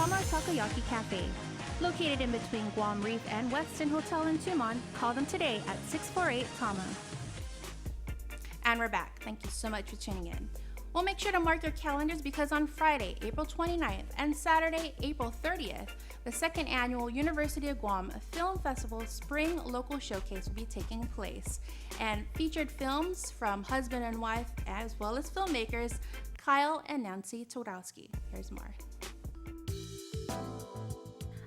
Tama Takoyaki Cafe. Located in between Guam Reef and Westin Hotel in Tumon, call them today at 648 Tama. And we're back. Thank you so much for tuning in. Well, make sure to mark your calendars because on Friday, April 29th and Saturday, April 30th, the second annual University of Guam Film Festival Spring Local Showcase will be taking place. And featured films from husband and wife, as well as filmmakers Kyle and Nancy Todowski. Here's more.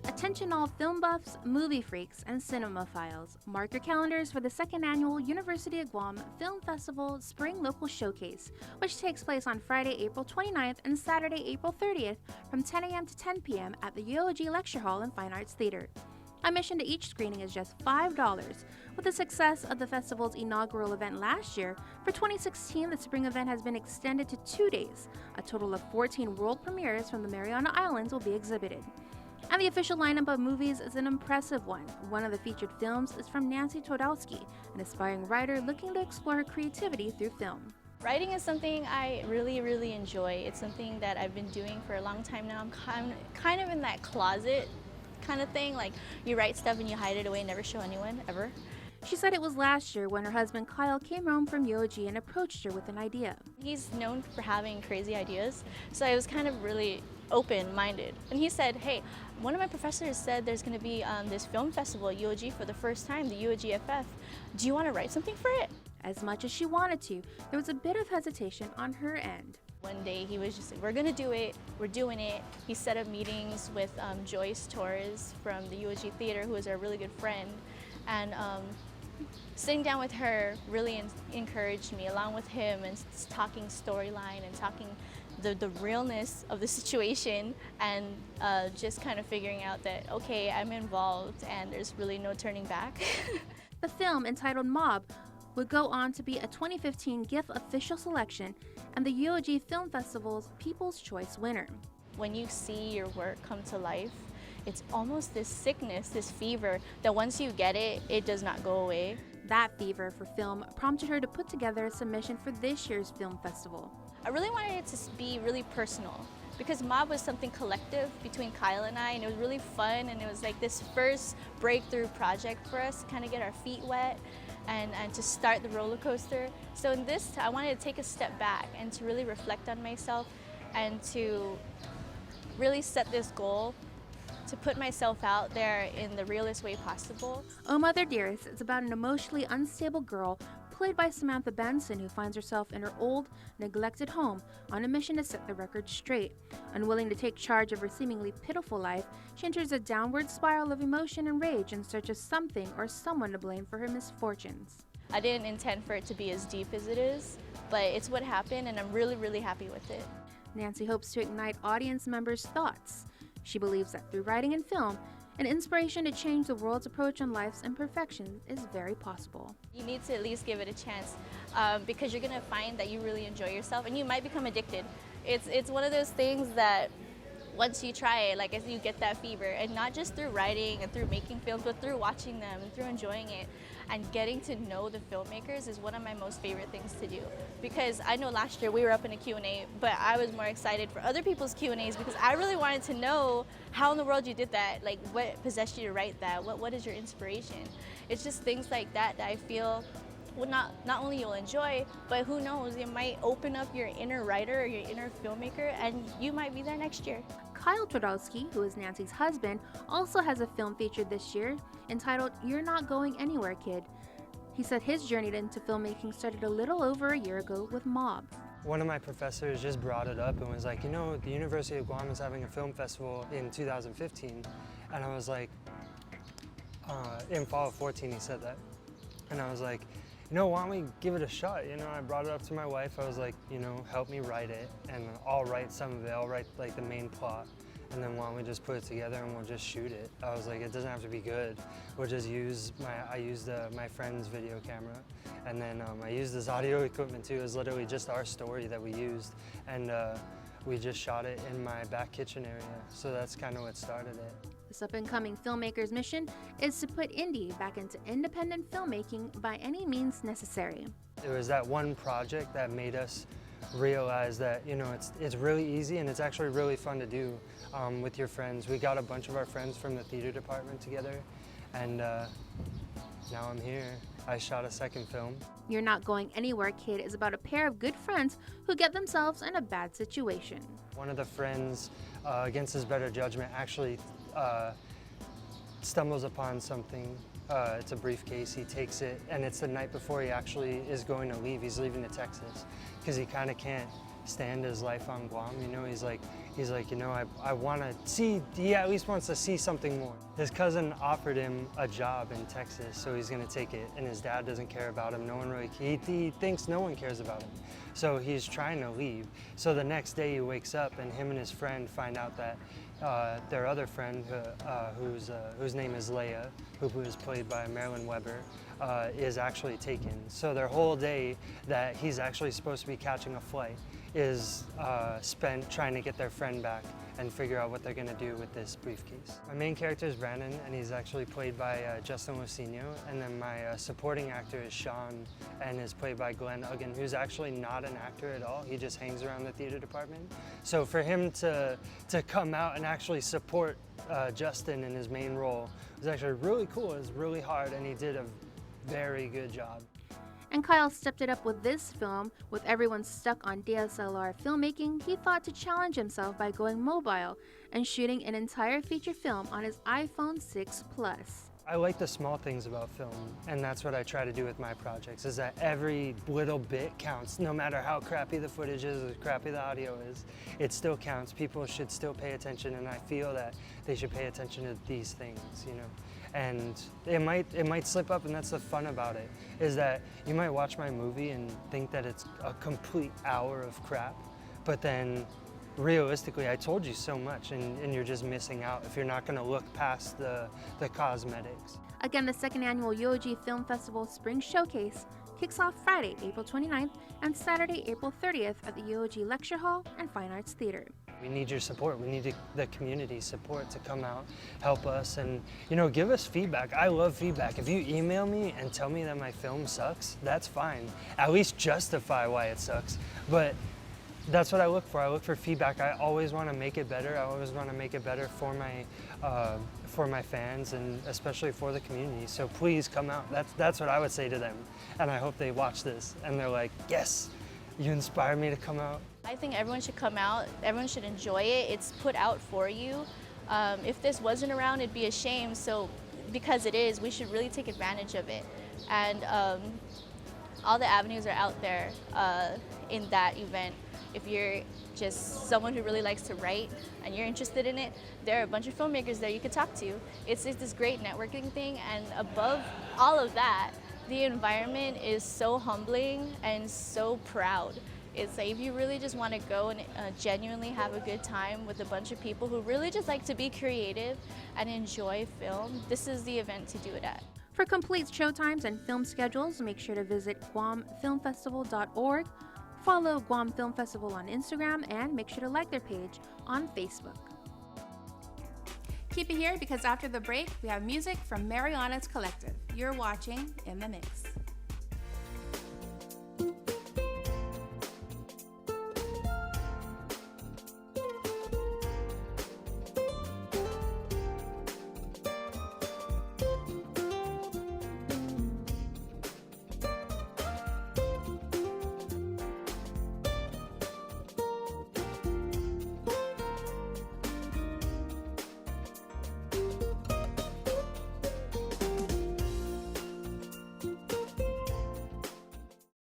Attention all film buffs, movie freaks, and cinephiles. Mark your calendars for the second annual University of Guam Film Festival Spring Local Showcase, which takes place on Friday, April 29th and Saturday, April 30th from 10 a.m. to 10 p.m. at the UOG Lecture Hall and Fine Arts Theater. Admission to each screening is just $5. With the success of the festival's inaugural event last year, for 2016, the spring event has been extended to 2 days. A total of 14 world premieres from the Mariana Islands will be exhibited. And the official lineup of movies is an impressive one. One of the featured films is from Nancy Todowski, an aspiring writer looking to explore her creativity through film. Writing is something I really enjoy. It's something that I've been doing for a long time now. I'm kind of in that closet kind of thing, like you write stuff and you hide it away and never show anyone, ever. She said it was last year when her husband Kyle came home from UOG and approached her with an idea. He's known for having crazy ideas, so I was kind of really open-minded. And he said, hey, one of my professors said there's going to be this film festival at UOG for the first time, the UOGFF. Do you want to write something for it? As much as she wanted to, there was a bit of hesitation on her end. One day he was just like, we're going to do it, we're doing it. He set up meetings with Joyce Torres from the UOG Theater, who is our really good friend. And sitting down with her really encouraged me, along with him, and talking storyline and talking the realness of the situation, and just kind of figuring out that, okay, I'm involved and there's really no turning back. The film, entitled Mob, would go on to be a 2015 GIF official selection and the UOG Film Festival's People's Choice winner. When you see your work come to life, it's almost this sickness, this fever, that once you get it, it does not go away. That fever for film prompted her to put together a submission for this year's film festival. I really wanted it to be really personal because Mob was something collective between Kyle and I, and it was really fun, and it was like this first breakthrough project for us to kind of get our feet wet and to start the roller coaster. So in this, I wanted to take a step back and to really reflect on myself and to really set this goal to put myself out there in the realest way possible. Oh Mother Dearest is about an emotionally unstable girl played by Samantha Benson, who finds herself in her old, neglected home on a mission to set the record straight. Unwilling to take charge of her seemingly pitiful life, she enters a downward spiral of emotion and rage in search of something or someone to blame for her misfortunes. I didn't intend for it to be as deep as it is, but it's what happened, and I'm really happy with it. Nancy hopes to ignite audience members' thoughts. She believes that through writing and film, an inspiration to change the world's approach on life's imperfections is very possible. You need to at least give it a chance because you're going to find that you really enjoy yourself, and you might become addicted. It's one of those things that once you try it, like you get that fever, and not just through writing and through making films, but through watching them and through enjoying it. And getting to know the filmmakers is one of my most favorite things to do. Because I know last year we were up in a Q&A, but I was more excited for other people's Q&As because I really wanted to know how in the world you did that, like what possessed you to write that, what is your inspiration? It's just things like that that I feel well, not only you'll enjoy, but who knows, it might open up your inner writer or your inner filmmaker, and you might be there next year. Kyle Todowski, who is Nancy's husband, also has a film featured this year entitled You're Not Going Anywhere, Kid. He said his journey into filmmaking started a little over a year ago with Mob. One of my professors just brought it up and was like, you know, the University of Guam is having a film festival in 2015. And I was like, in fall of 14 he said that. And I was like, you know, why don't we give it a shot? You know, I brought it up to my wife. I was like, you know, help me write it, and I'll write some of it. I'll write like the main plot, and then why don't we just put it together and we'll just shoot it? I was like, it doesn't have to be good. We'll just use I used my friend's video camera, and then I used this audio equipment too. It was literally just our story that we used, and we just shot it in my back kitchen area. So that's kind of what started it. This up-and-coming filmmaker's mission is to put indie back into independent filmmaking by any means necessary. It was that one project that made us realize that, you know, it's really easy and it's actually really fun to do with your friends. We got a bunch of our friends from the theater department together, and now I'm here. I shot a second film. You're Not Going Anywhere, Kid is about a pair of good friends who get themselves in a bad situation. One of the friends, against his better judgment, actually stumbles upon something. It's a briefcase, he takes it, and it's the night before he actually is going to leave. He's leaving to Texas because he kind of can't stand his life on Guam. You know, he's like, you know, I want to see, he at least wants to see something more. His cousin offered him a job in Texas, so he's gonna take it, and his dad doesn't care about him. No one really, he thinks no one cares about him. So he's trying to leave. So the next day he wakes up, and him and his friend find out that their other friend, whose name is Leia, who is played by Marilyn Weber, is actually taken. So their whole day that he's actually supposed to be catching a flight is spent trying to get their friend back and figure out what they're gonna do with this briefcase. My main character is Brandon, and he's actually played by Justin Lucinio, and then my supporting actor is Sean, and is played by Glenn Uggan, who's actually not an actor at all. He just hangs around the theater department. So for him to come out and actually support Justin in his main role was actually really cool. It was really hard, and he did a very good job. And Kyle stepped it up with this film. With everyone stuck on DSLR filmmaking, he thought to challenge himself by going mobile and shooting an entire feature film on his iPhone 6 Plus. I like the small things about film, and that's what I try to do with my projects, is that every little bit counts. No matter how crappy the footage is, or crappy the audio is, it still counts. People should still pay attention, and I feel that they should pay attention to these things, you know. And it might slip up, and that's the fun about it, is that you might watch my movie and think that it's a complete hour of crap, but then realistically, I told you so much, and you're just missing out if you're not going to look past the cosmetics. Again, the second annual UOG Film Festival Spring Showcase kicks off Friday, April 29th, and Saturday, April 30th at the UOG Lecture Hall and Fine Arts Theater. We need your support. We need the community support to come out, help us, and, you know, give us feedback. I love feedback. If you email me and tell me that my film sucks, that's fine. At least justify why it sucks. But that's what I look for. I look for feedback. I always want to make it better. I always want to make it better for my fans, and especially for the community. So please come out. That's what I would say to them. And I hope they watch this and they're like, yes, you inspired me to come out. I think everyone should come out. Everyone should enjoy it. It's put out for you. If this wasn't around, it'd be a shame. So because it is, we should really take advantage of it. And all the avenues are out there in that event. If you're just someone who really likes to write and you're interested in it, there are a bunch of filmmakers there you could talk to. It's this great networking thing, and above all of that, the environment is so humbling and so proud. It's like if you really just want to go and genuinely have a good time with a bunch of people who really just like to be creative and enjoy film, this is the event to do it at. For complete showtimes and film schedules, make sure to visit guamfilmfestival.org. Follow Guam Film Festival on Instagram, and make sure to like their page on Facebook. Keep it here, because after the break, we have music from Mariana's Collective. You're watching In the Mix.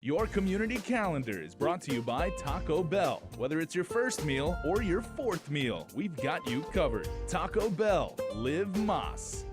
Your community calendar is brought to you by Taco Bell. Whether it's your first meal or your fourth meal, we've got you covered. Taco Bell, live Más.